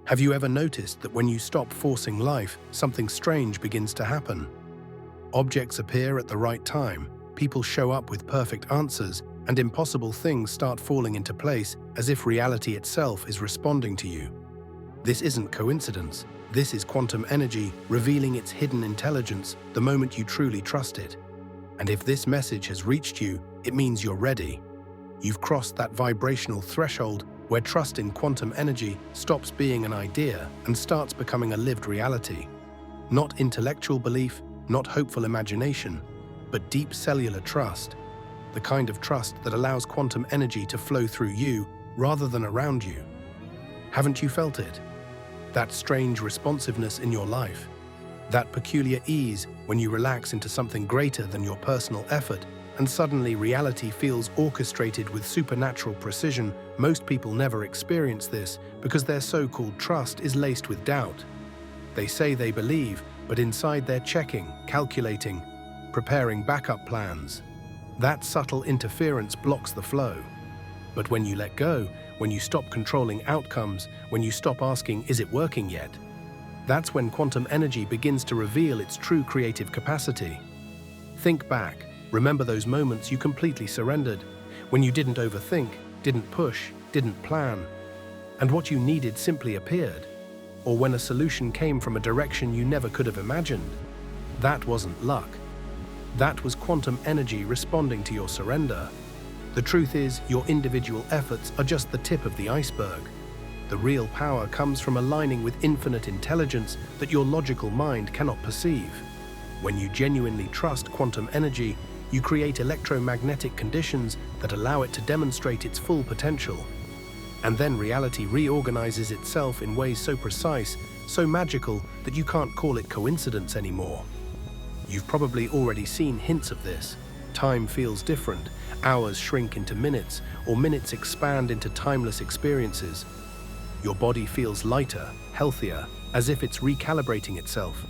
Have you ever noticed that when you stop forcing life, something strange begins to happen? Objects appear at the right time, people show up with perfect answers, and impossible things start falling into place as if reality itself is responding to you. This isn't coincidence. This is quantum energy revealing its hidden intelligence the moment you truly trust it. And if this message has reached you, it means you're ready. You've crossed that vibrational threshold where trust in quantum energy stops being an idea and starts becoming a lived reality. Not intellectual belief, not hopeful imagination, but deep cellular trust. The kind of trust that allows quantum energy to flow through you rather than around you. Haven't you felt it? That strange responsiveness in your life? That peculiar ease when you relax into something greater than your personal effort and suddenly reality feels orchestrated with supernatural precision? Most people never experience this because their so-called trust is laced with doubt. They say they believe, but inside they're checking, calculating, preparing backup plans. That subtle interference blocks the flow. But when you let go, when you stop controlling outcomes, when you stop asking, is it working yet? That's when quantum energy begins to reveal its true creative capacity. Think back. Remember those moments you completely surrendered, when you didn't overthink, didn't push, didn't plan, and what you needed simply appeared. Or when a solution came from a direction you never could have imagined. That wasn't luck. That was quantum energy responding to your surrender. The truth is, your individual efforts are just the tip of the iceberg. The real power comes from aligning with infinite intelligence that your logical mind cannot perceive. When you genuinely trust quantum energy, you create electromagnetic conditions that allow it to demonstrate its full potential. And then reality reorganizes itself in ways so precise, so magical, that you can't call it coincidence anymore. You've probably already seen hints of this. Time feels different, hours shrink into minutes, or minutes expand into timeless experiences. Your body feels lighter, healthier, as if it's recalibrating itself.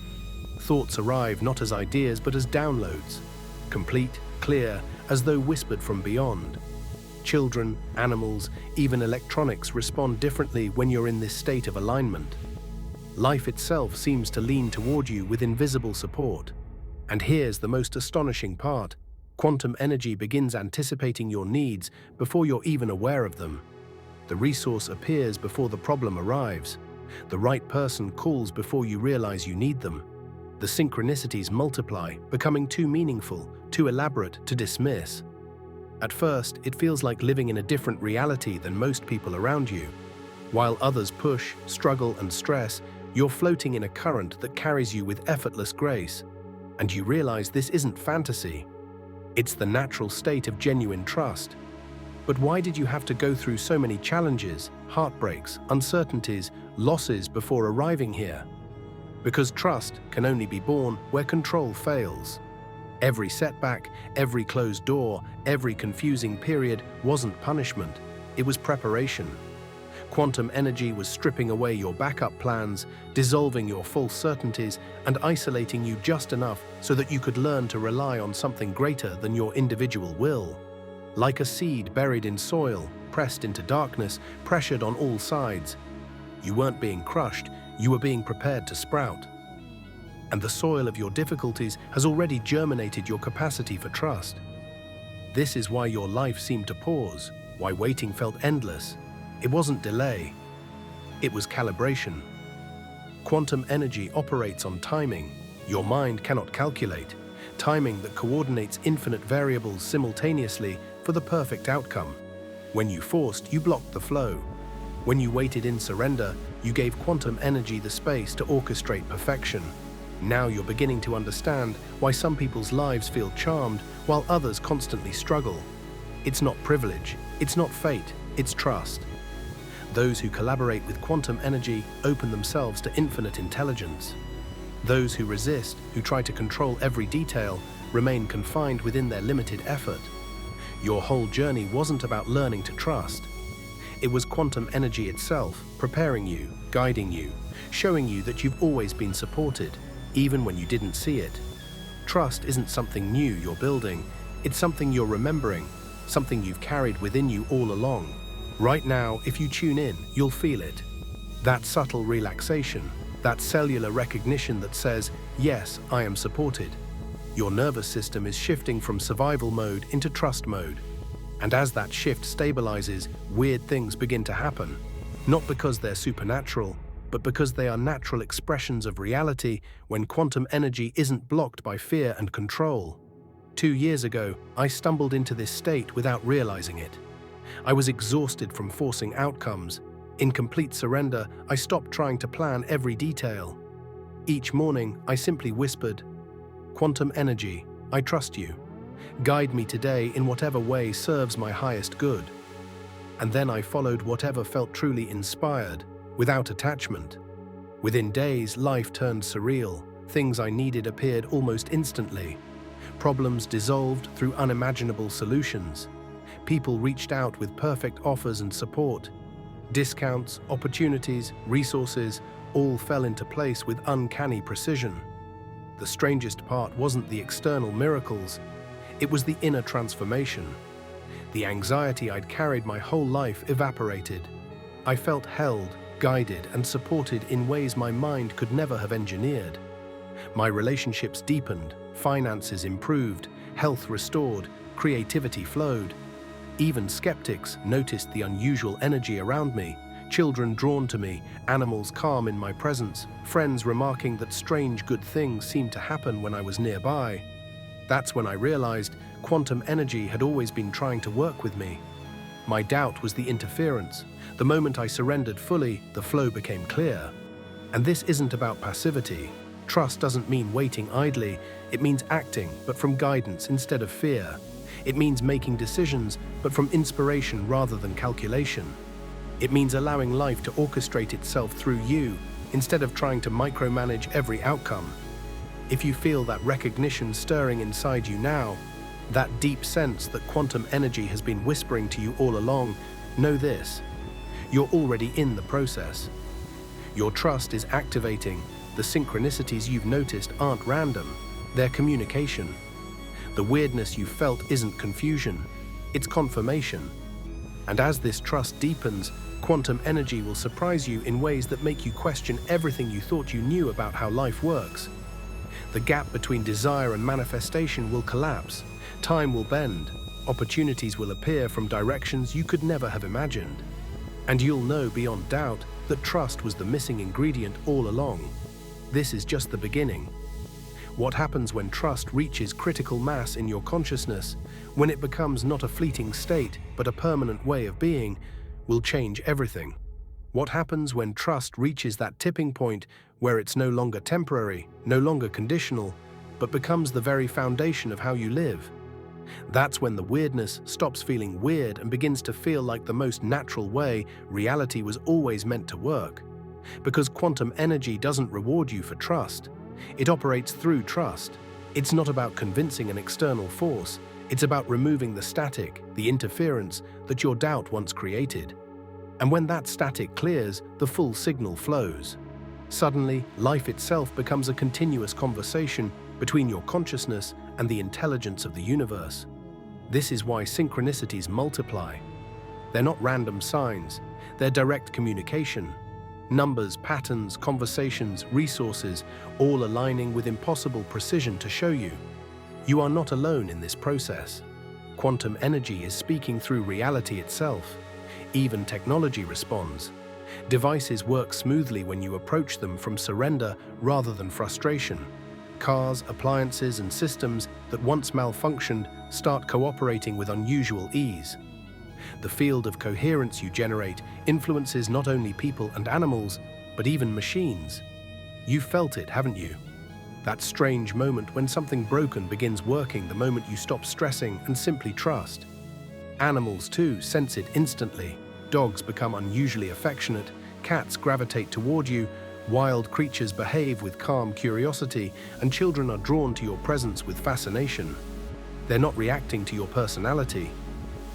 Thoughts arrive not as ideas but as downloads, complete, clear, as though whispered from beyond. Children, animals, even electronics respond differently when you're in this state of alignment. Life itself seems to lean toward you with invisible support. And here's the most astonishing part. Quantum energy begins anticipating your needs before you're even aware of them. The resource appears before the problem arrives. The right person calls before you realize you need them. The synchronicities multiply, becoming too meaningful, too elaborate to dismiss. At first, it feels like living in a different reality than most people around you. While others push, struggle, and stress, you're floating in a current that carries you with effortless grace. And you realize this isn't fantasy. It's the natural state of genuine trust. But why did you have to go through so many challenges, heartbreaks, uncertainties, losses before arriving here? Because trust can only be born where control fails. Every setback, every closed door, every confusing period wasn't punishment, it was preparation. Quantum energy was stripping away your backup plans, dissolving your false certainties, and isolating you just enough so that you could learn to rely on something greater than your individual will. Like a seed buried in soil, pressed into darkness, pressured on all sides. You weren't being crushed, you were being prepared to sprout. And the soil of your difficulties has already germinated your capacity for trust. This is why your life seemed to pause, why waiting felt endless. It wasn't delay, it was calibration. Quantum energy operates on timing. Your mind cannot calculate. Timing that coordinates infinite variables simultaneously for the perfect outcome. When you forced, you blocked the flow. When you waited in surrender, you gave quantum energy the space to orchestrate perfection. Now you're beginning to understand why some people's lives feel charmed while others constantly struggle. It's not privilege, it's not fate, it's trust. Those who collaborate with quantum energy open themselves to infinite intelligence. Those who resist, who try to control every detail, remain confined within their limited effort. Your whole journey wasn't about learning to trust. It was quantum energy itself, preparing you, guiding you, showing you that you've always been supported, even when you didn't see it. Trust isn't something new you're building, it's something you're remembering, something you've carried within you all along. Right now, if you tune in, you'll feel it. That subtle relaxation, that cellular recognition that says, yes, I am supported. Your nervous system is shifting from survival mode into trust mode. And as that shift stabilizes, weird things begin to happen. Not because they're supernatural, but because they are natural expressions of reality when quantum energy isn't blocked by fear and control. 2 years ago, I stumbled into this state without realizing it. I was exhausted from forcing outcomes. In complete surrender, I stopped trying to plan every detail. Each morning, I simply whispered, "Quantum energy, I trust you. Guide me today in whatever way serves my highest good." And then I followed whatever felt truly inspired, without attachment. Within days, life turned surreal. Things I needed appeared almost instantly. Problems dissolved through unimaginable solutions. People reached out with perfect offers and support. Discounts, opportunities, resources, all fell into place with uncanny precision. The strangest part wasn't the external miracles, it was the inner transformation. The anxiety I'd carried my whole life evaporated. I felt held, guided, and supported in ways my mind could never have engineered. My relationships deepened, finances improved, health restored, creativity flowed. Even skeptics noticed the unusual energy around me, children drawn to me, animals calm in my presence, friends remarking that strange good things seemed to happen when I was nearby. That's when I realized quantum energy had always been trying to work with me. My doubt was the interference. The moment I surrendered fully, the flow became clear. And this isn't about passivity. Trust doesn't mean waiting idly, it means acting, but from guidance instead of fear. It means making decisions, but from inspiration rather than calculation. It means allowing life to orchestrate itself through you, instead of trying to micromanage every outcome. If you feel that recognition stirring inside you now, that deep sense that quantum energy has been whispering to you all along, know this: you're already in the process. Your trust is activating. The synchronicities you've noticed aren't random, they're communication. The weirdness you felt isn't confusion, it's confirmation. And as this trust deepens, quantum energy will surprise you in ways that make you question everything you thought you knew about how life works. The gap between desire and manifestation will collapse, time will bend, opportunities will appear from directions you could never have imagined. And you'll know beyond doubt that trust was the missing ingredient all along. This is just the beginning. What happens when trust reaches critical mass in your consciousness, when it becomes not a fleeting state but a permanent way of being, will change everything. What happens when trust reaches that tipping point where it's no longer temporary, no longer conditional, but becomes the very foundation of how you live? That's when the weirdness stops feeling weird and begins to feel like the most natural way reality was always meant to work. Because quantum energy doesn't reward you for trust. It operates through trust. It's not about convincing an external force. It's about removing the static, the interference that your doubt once created. And when that static clears, the full signal flows. Suddenly, life itself becomes a continuous conversation between your consciousness and the intelligence of the universe. This is why synchronicities multiply. They're not random signs, they're direct communication. Numbers, patterns, conversations, resources, all aligning with impossible precision to show you. You are not alone in this process. Quantum energy is speaking through reality itself. Even technology responds. Devices work smoothly when you approach them from surrender rather than frustration. Cars, appliances, and systems that once malfunctioned start cooperating with unusual ease. The field of coherence you generate influences not only people and animals, but even machines. You've felt it, haven't you? That strange moment when something broken begins working the moment you stop stressing and simply trust. Animals, too, sense it instantly. Dogs become unusually affectionate, cats gravitate toward you, wild creatures behave with calm curiosity, and children are drawn to your presence with fascination. They're not reacting to your personality.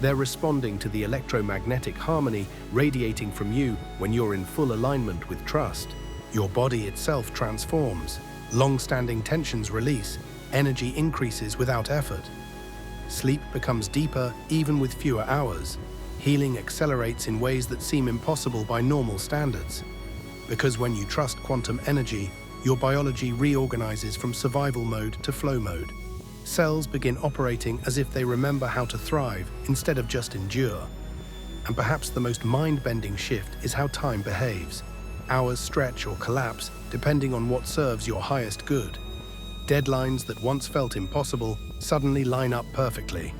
They're responding to the electromagnetic harmony radiating from you when you're in full alignment with trust. Your body itself transforms. Long-standing tensions release. Energy increases without effort. Sleep becomes deeper even with fewer hours. Healing accelerates in ways that seem impossible by normal standards. Because when you trust quantum energy, your biology reorganizes from survival mode to flow mode. Cells begin operating as if they remember how to thrive instead of just endure. And perhaps the most mind-bending shift is how time behaves. Hours stretch or collapse depending on what serves your highest good. Deadlines that once felt impossible suddenly line up perfectly.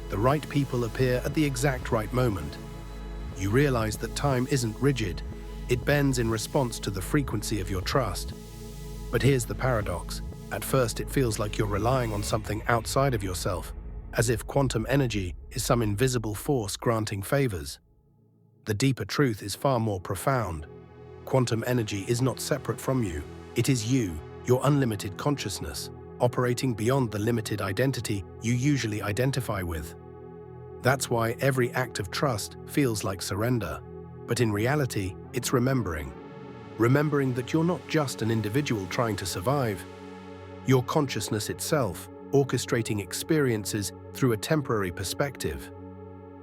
The right people appear at the exact right moment. You realize that time isn't rigid. It bends in response to the frequency of your trust. But here's the paradox. At first, it feels like you're relying on something outside of yourself, as if quantum energy is some invisible force granting favors. The deeper truth is far more profound. Quantum energy is not separate from you. It is you, your unlimited consciousness, operating beyond the limited identity you usually identify with. That's why every act of trust feels like surrender. But in reality, it's remembering. Remembering that you're not just an individual trying to survive. Your consciousness itself, orchestrating experiences through a temporary perspective.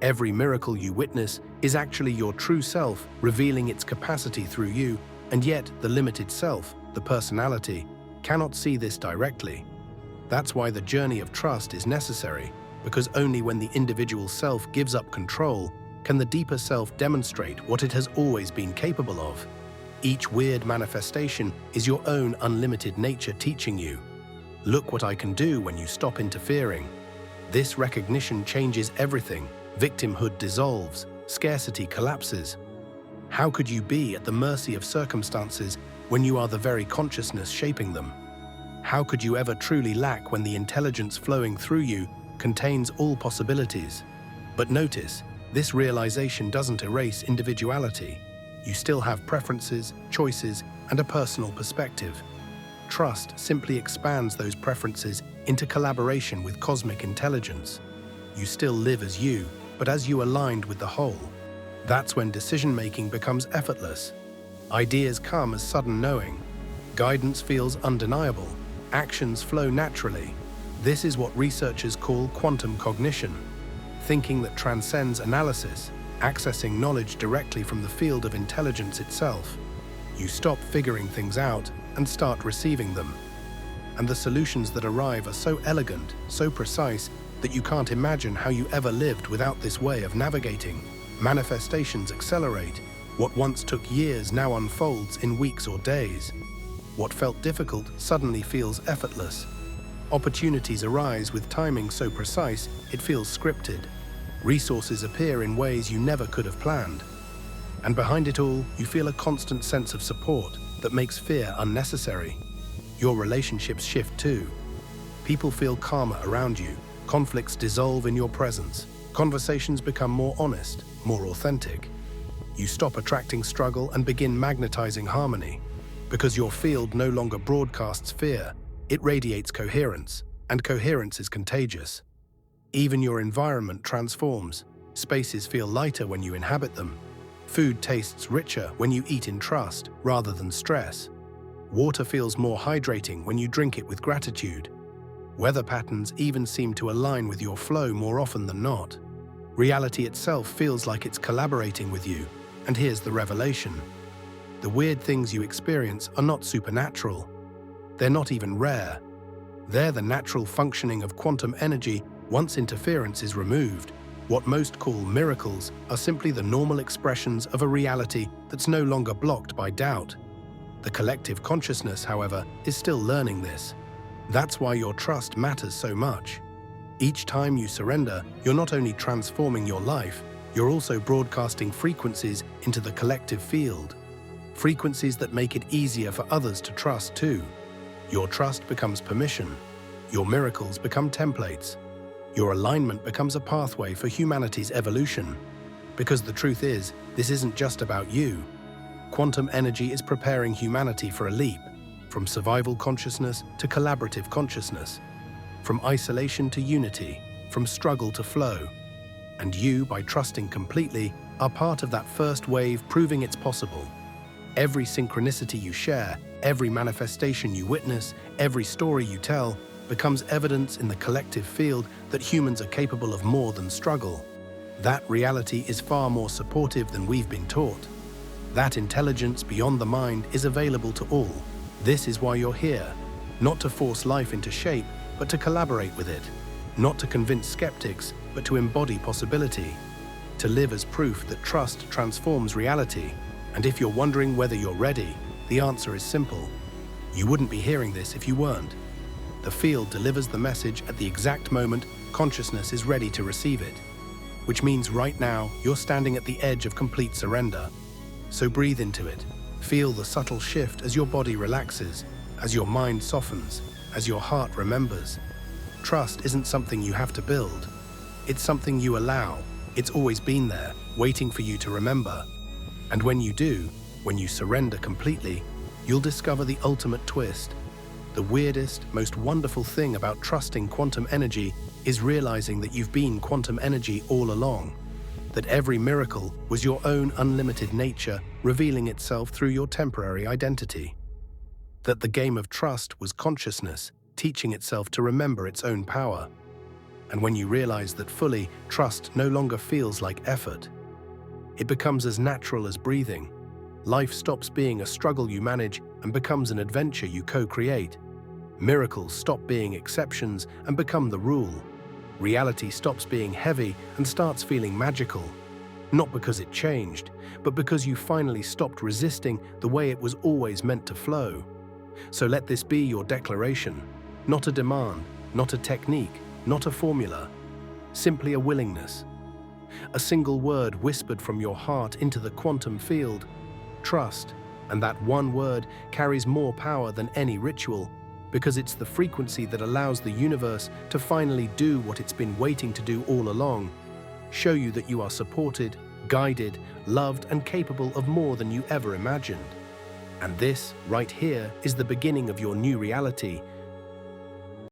Every miracle you witness is actually your true self revealing its capacity through you, and yet the limited self, the personality, cannot see this directly. That's why the journey of trust is necessary, because only when the individual self gives up control can the deeper self demonstrate what it has always been capable of. Each weird manifestation is your own unlimited nature teaching you. Look what I can do when you stop interfering. This recognition changes everything. Victimhood dissolves, scarcity collapses. How could you be at the mercy of circumstances when you are the very consciousness shaping them? How could you ever truly lack when the intelligence flowing through you contains all possibilities? But notice, this realization doesn't erase individuality. You still have preferences, choices, and a personal perspective. Trust simply expands those preferences into collaboration with cosmic intelligence. You still live as you, but as you aligned with the whole. That's when decision-making becomes effortless. Ideas come as sudden knowing. Guidance feels undeniable. Actions flow naturally. This is what researchers call quantum cognition, thinking that transcends analysis, accessing knowledge directly from the field of intelligence itself. You stop figuring things out and start receiving them. And the solutions that arrive are so elegant, so precise, that you can't imagine how you ever lived without this way of navigating. Manifestations accelerate. What once took years now unfolds in weeks or days. What felt difficult suddenly feels effortless. Opportunities arise with timing so precise it feels scripted. Resources appear in ways you never could have planned. And behind it all, you feel a constant sense of support that makes fear unnecessary. Your relationships shift too. People feel calmer around you. Conflicts dissolve in your presence. Conversations become more honest, more authentic. You stop attracting struggle and begin magnetizing harmony. Because your field no longer broadcasts fear, it radiates coherence, and coherence is contagious. Even your environment transforms. Spaces feel lighter when you inhabit them. Food tastes richer when you eat in trust rather than stress. Water feels more hydrating when you drink it with gratitude. Weather patterns even seem to align with your flow more often than not. Reality itself feels like it's collaborating with you. And here's the revelation. The weird things you experience are not supernatural. They're not even rare. They're the natural functioning of quantum energy once interference is removed. What most call miracles are simply the normal expressions of a reality that's no longer blocked by doubt. The collective consciousness, however, is still learning this. That's why your trust matters so much. Each time you surrender, you're not only transforming your life, you're also broadcasting frequencies into the collective field. Frequencies that make it easier for others to trust too. Your trust becomes permission. Your miracles become templates. Your alignment becomes a pathway for humanity's evolution. Because the truth is, this isn't just about you. Quantum energy is preparing humanity for a leap, from survival consciousness to collaborative consciousness, from isolation to unity, from struggle to flow. And you, by trusting completely, are part of that first wave proving it's possible. Every synchronicity you share, every manifestation you witness, every story you tell, becomes evidence in the collective field that humans are capable of more than struggle. That reality is far more supportive than we've been taught. That intelligence beyond the mind is available to all. This is why you're here, not to force life into shape, but to collaborate with it, not to convince skeptics, but to embody possibility, to live as proof that trust transforms reality. And if you're wondering whether you're ready, the answer is simple. You wouldn't be hearing this if you weren't. The field delivers the message at the exact moment consciousness is ready to receive it, which means right now you're standing at the edge of complete surrender. So breathe into it. Feel the subtle shift as your body relaxes, as your mind softens, as your heart remembers. Trust isn't something you have to build. It's something you allow. It's always been there, waiting for you to remember. And when you do, when you surrender completely, you'll discover the ultimate twist. The weirdest, most wonderful thing about trusting quantum energy is realizing that you've been quantum energy all along. That every miracle was your own unlimited nature revealing itself through your temporary identity. That the game of trust was consciousness teaching itself to remember its own power. And when you realize that fully, trust no longer feels like effort. It becomes as natural as breathing. Life stops being a struggle you manage and becomes an adventure you co-create. Miracles stop being exceptions and become the rule. Reality stops being heavy and starts feeling magical. Not because it changed, but because you finally stopped resisting the way it was always meant to flow. So let this be your declaration. Not a demand, not a technique, not a formula. Simply a willingness. A single word whispered from your heart into the quantum field. Trust. And that one word carries more power than any ritual, because it's the frequency that allows the universe to finally do what it's been waiting to do all along. Show you that you are supported, guided, loved, and capable of more than you ever imagined. And this, right here, is the beginning of your new reality,